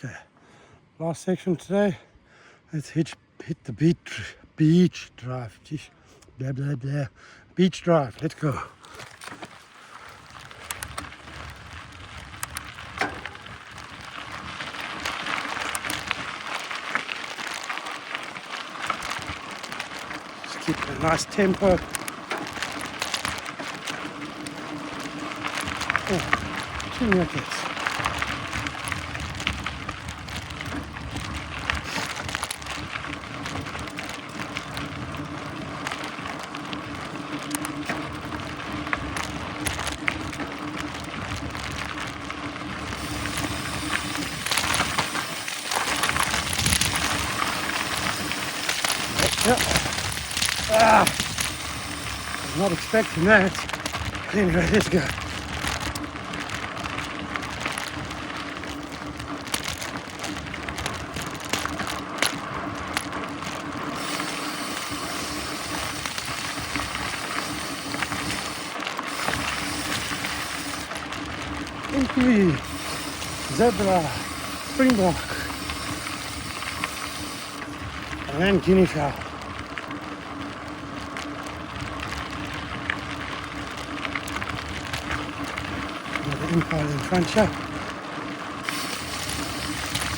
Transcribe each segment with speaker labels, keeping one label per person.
Speaker 1: Okay, last section today. Let's hit the beach drive. Jeez, blah blah blah. Beach drive. Let's go. Just keep a nice tempo. Oh, 2 minutes. Yep. I was not expecting that. Anyway, let's go. MTB, zebra, springbok, and then guinea fowl. Another impala in front here.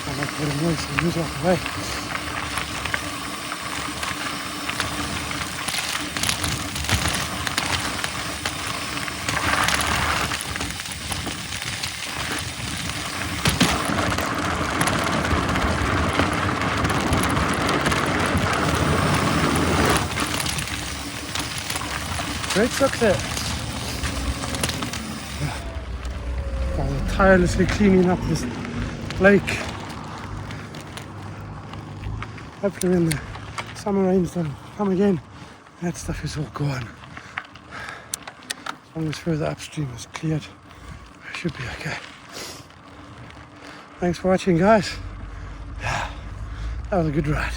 Speaker 1: I might put a noise and move off the way. Great success. While tirelessly cleaning up this lake. Hopefully when the summer rains don't come again, that stuff is all gone. As long as further upstream is cleared, I should be okay. Thanks for watching, guys. That was a good ride.